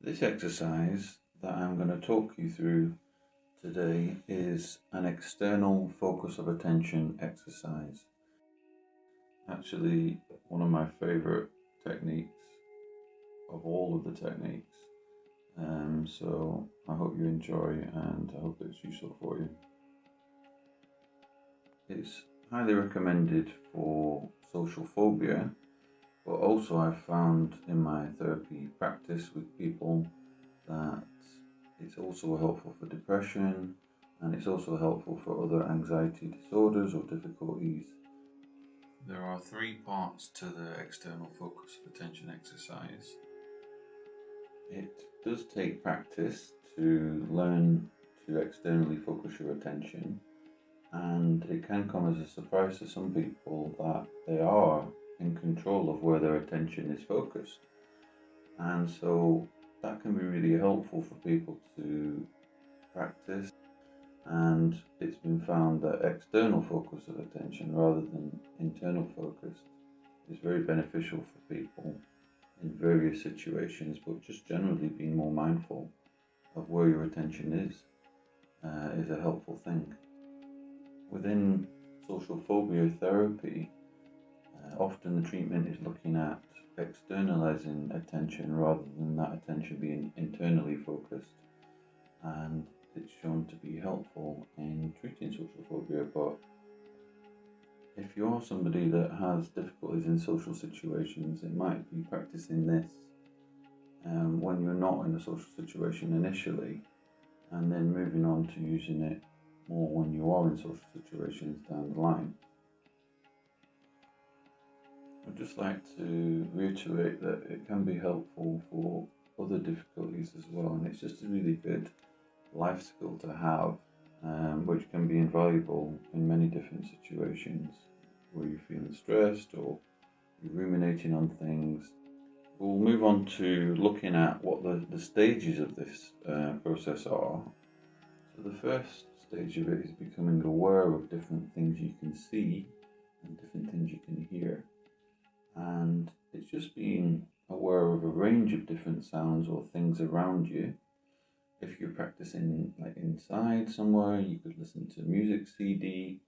This exercise that I'm going to talk you through today is an external focus of attention exercise. Actually, one of my favorite techniques of all of the techniques. So I hope you enjoy and I hope it's useful for you. It's highly recommended for social phobia, but also I've found in my therapy practice with people that it's also helpful for depression, and it's also helpful for other anxiety disorders or difficulties. There are three parts to the external focus of attention exercise. It does take practice to learn to externally focus your attention, and it can come as a surprise to some people that they are in control of where their attention is focused. And so that can be really helpful for people to practice, and it's been found that external focus of attention rather than internal focus is very beneficial for people in various situations, but just generally being more mindful of where your attention is a helpful thing. Within social phobia therapy, often the treatment is looking at externalizing attention rather than that attention being internally focused, and it's shown to be helpful in treating social phobia. But if you're somebody that has difficulties in social situations, it might be practicing this when you're not in a social situation initially, and then moving on to using it more when you are in social situations down the line. I'd just like to reiterate that it can be helpful for other difficulties as well, and it's just a really good life skill to have, which can be invaluable in many different situations where you're feeling stressed or you're ruminating on things. We'll move on to looking at what the stages of this process are. So the first stage of it is becoming aware of different things you can see and different things you can hear. And it's just being aware of a range of different sounds or things around you. If you're practicing like inside somewhere, you could listen to music CD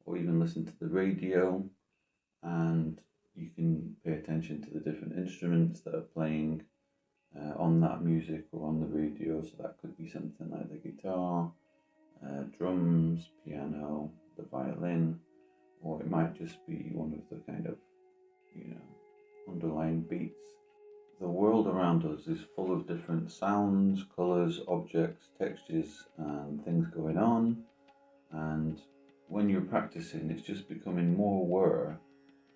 or even listen to the radio, and you can pay attention to the different instruments that are playing on that music or on the radio. So that could be something like the guitar, drums, piano, the violin, or it might just be one of the kind of underlying beats. The world around us is full of different sounds, colours, objects, textures, and things going on. And when you're practicing, it's just becoming more aware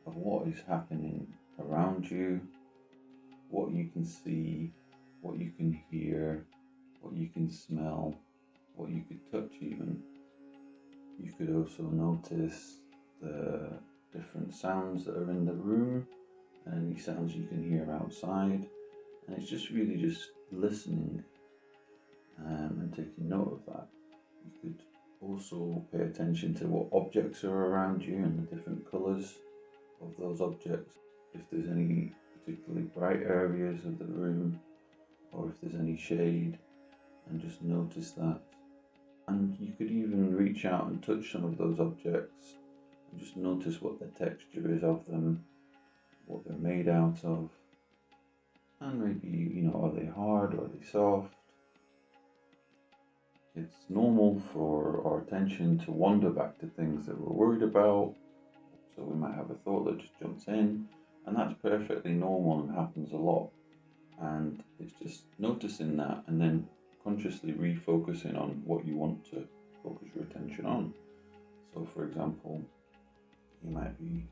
of what is happening around you, what you can see, what you can hear, what you can smell, what you could touch even. You could also notice the different sounds that are in the room and any sounds you can hear outside, and it's just really just listening and taking note of that. You could also pay attention to what objects are around you and the different colours of those objects, if there's any particularly bright areas of the room or if there's any shade, and just notice that. And you could even reach out and touch some of those objects and just notice what the texture is of them, what they're made out of, and maybe, are they hard or are they soft? It's normal for our attention to wander back to things that we're worried about, so we might have a thought that just jumps in, and that's perfectly normal and happens a lot. And it's just noticing that and then consciously refocusing on what you want to focus your attention on. So for example, you might be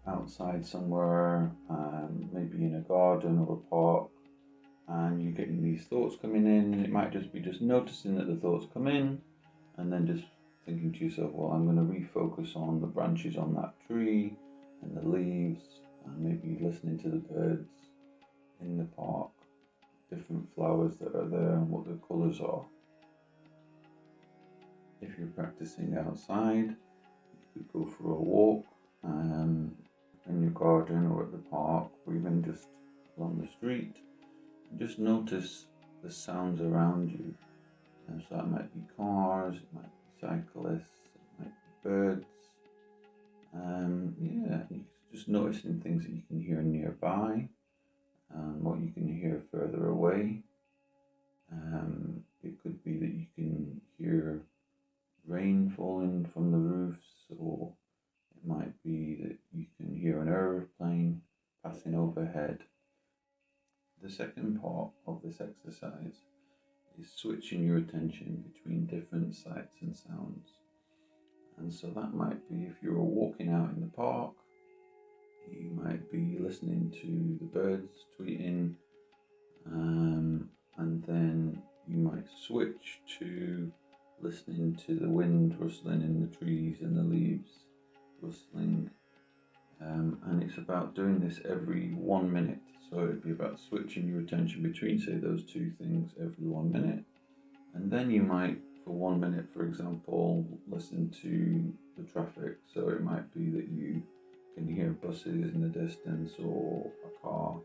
outside somewhere, maybe in a garden or a park, and you're getting these thoughts coming in, and it might just be just noticing that the thoughts come in, and then just thinking to yourself, well, I'm going to refocus on the branches on that tree and the leaves, and maybe listening to the birds in the park, different flowers that are there and what the colours are. If you're practicing outside, you could go for a walk in your garden or at the park, or even just along the street. Just notice the sounds around you. And so it might be cars, it might be cyclists, it might be birds. You just noticing things that you can hear nearby and what you can hear further away. It could be that you can hear rain falling from the roofs, or it might be that you can hear an aeroplane passing overhead. The second part of this exercise is switching your attention between different sights and sounds. And so that might be if you're walking out in the park, you might be listening to the birds tweeting, and then you might switch to listening to the wind rustling in the trees and the leaves rustling. And it's about doing this every 1 minute. So it'd be about switching your attention between, say, those two things every 1 minute. And then you might, for 1 minute, for example, listen to the traffic. So it might be that you can hear buses in the distance or a car,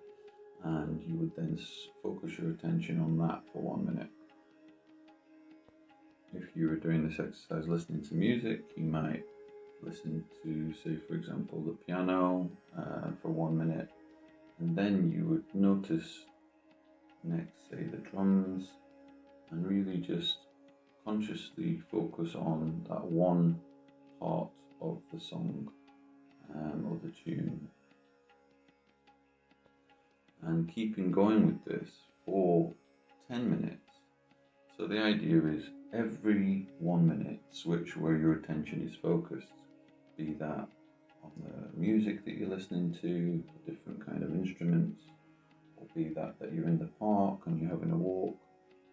and you would then focus your attention on that for 1 minute. If you were doing this exercise listening to music, you might listen to, say, for example, the piano for 1 minute, and then you would notice next, say, the drums, and really just consciously focus on that one part of the song or the tune. And keeping going with this for 10 minutes. So the idea is every 1 minute, switch where your attention is focused, be that on the music that you're listening to, the different kind of instruments, or be that you're in the park and you're having a walk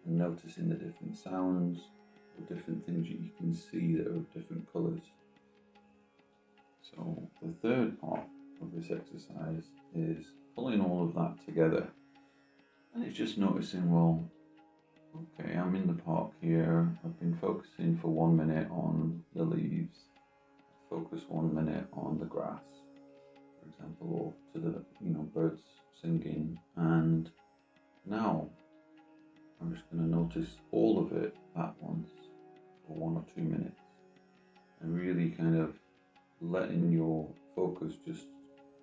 and noticing the different sounds or different things that you can see that are of different colours. So the third part of this exercise is pulling all of that together, and it's just noticing, well, okay, I'm in the park here, I've been focusing for 1 minute on the leaves, focus 1 minute on the grass, for example, or to the birds singing, and now I'm just going to notice all of it at once for 1 or 2 minutes, and really kind of letting your focus just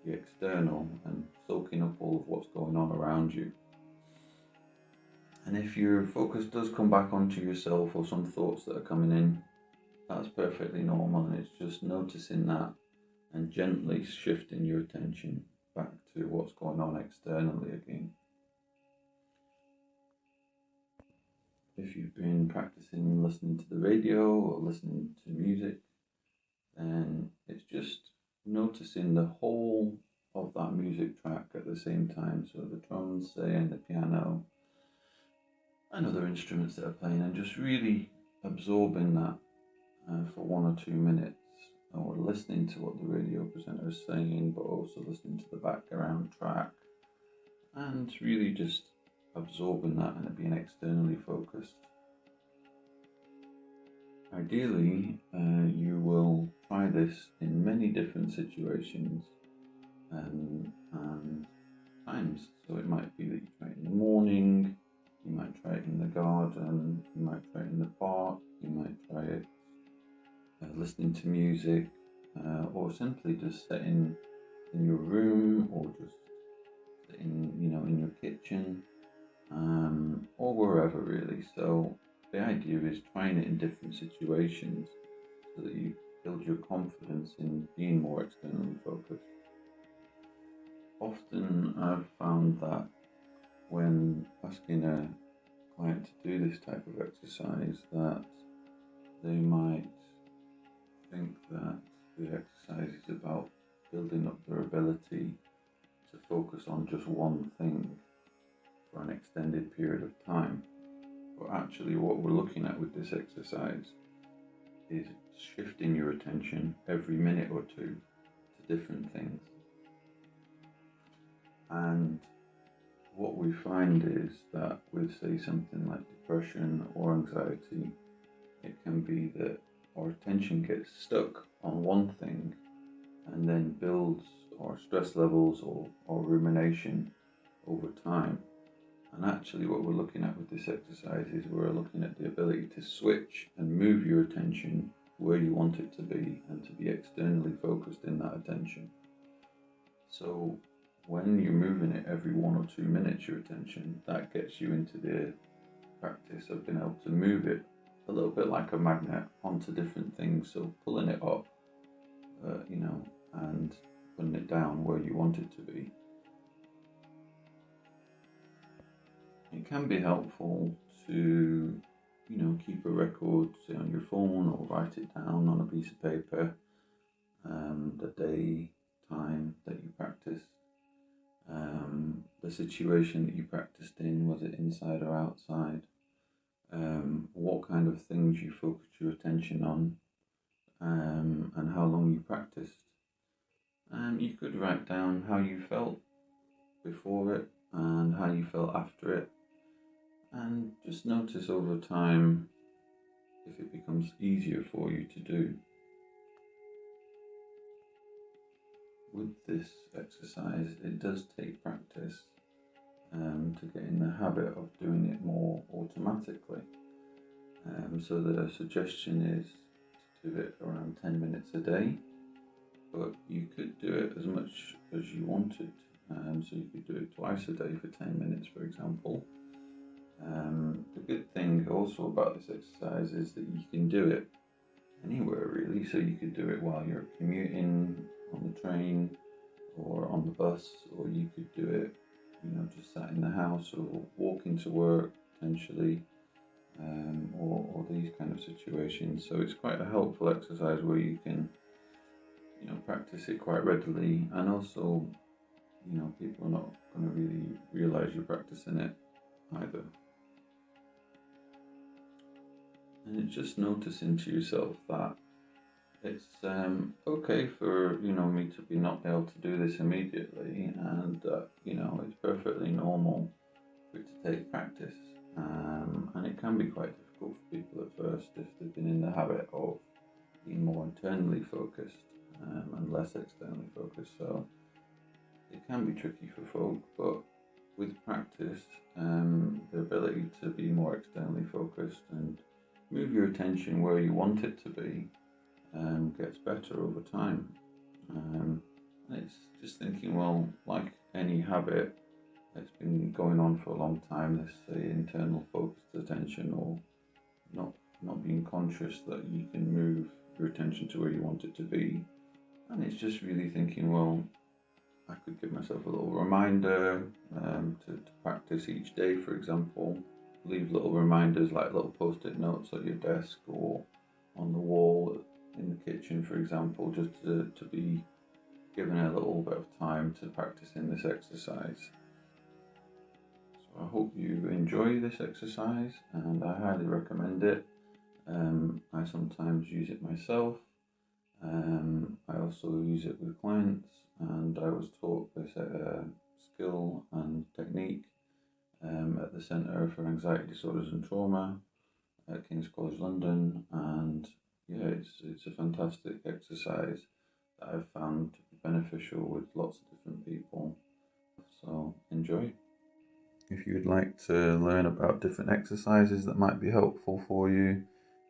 be external and soaking up all of what's going on around you. And if your focus does come back onto yourself or some thoughts that are coming in, that's perfectly normal, and it's just noticing that and gently shifting your attention back to what's going on externally again. If you've been practicing listening to the radio or listening to music, then it's just noticing the whole of that music track at the same time. So the drums, say, and the piano, and other instruments that are playing, and just really absorbing that for 1 or 2 minutes, or listening to what the radio presenter is saying, but also listening to the background track, and really just absorbing that and it being externally focused. Ideally, you will try this in many different situations and times. So it might be that you try it in the morning, you might try it in the garden, you might try it in the park, you might try it listening to music, or simply just sitting in your room, or just sitting, in your kitchen, or wherever really. So the idea is trying it in different situations so that you build your confidence in being more externally focused. Often I've found that when asking a client to do this type of exercise, that they might think that the exercise is about building up their ability to focus on just one thing for an extended period of time. But actually what we're looking at with this exercise is shifting your attention every minute or two to different things. And what we find is that with, say, something like depression or anxiety, it can be that our attention gets stuck on one thing and then builds our stress levels or rumination over time. And actually what we're looking at with this exercise is we're looking at the ability to switch and move your attention where you want it to be and to be externally focused in that attention. So when you're moving it every 1 or 2 minutes, your attention, that gets you into the practice of being able to move it a little bit like a magnet onto different things. So pulling it up, and putting it down where you want it to be. It can be helpful to, keep a record, say on your phone, or write it down on a piece of paper, the day, time that you practiced, the situation that you practiced in, was it inside or outside, what kind of things you focused your attention on, and how long you practiced. You could write down how you felt before it and how you felt after it, and just notice over time if it becomes easier for you to do. With this exercise, it does take practice to get in the habit of doing it more automatically. So the suggestion is to do it around 10 minutes a day, but you could do it as much as you wanted. So you could do it twice a day for 10 minutes, for example. The good thing also about this exercise is that you can do it anywhere really. So you could do it while you're commuting on the train or on the bus, or you could do it, just sat in the house or walking to work potentially, or these kind of situations. So it's quite a helpful exercise where you can, practice it quite readily, and also, people are not going to really realise you're practicing it either. And it's just noticing to yourself that it's okay for me to be not able to do this immediately, and it's perfectly normal for it to take practice, and it can be quite difficult for people at first if they've been in the habit of being more internally focused and less externally focused. So it can be tricky for folk, but with practice, the ability to be more externally focused and move your attention where you want it to be gets better over time. And it's just thinking, well, like any habit that's been going on for a long time, let's say internal focused attention, or not being conscious that you can move your attention to where you want it to be. And it's just really thinking, well, I could give myself a little reminder to practice each day, for example. Leave little reminders like little post-it notes at your desk or on the wall in the kitchen, for example, just to be given a little bit of time to practice in this exercise. So I hope you enjoy this exercise, and I highly recommend it. I sometimes use it myself. I also use it with clients, and I was taught this skill and technique at the Centre for Anxiety Disorders and Trauma at King's College London, and it's a fantastic exercise that I've found to be beneficial with lots of different people. So enjoy. If you'd like to learn about different exercises that might be helpful for you,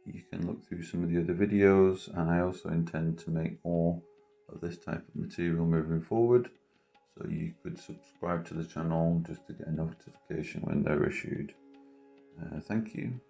you can look through some of the other videos, and I also intend to make more of this type of material moving forward. So you could subscribe to the channel just to get a notification when they're issued. Thank you.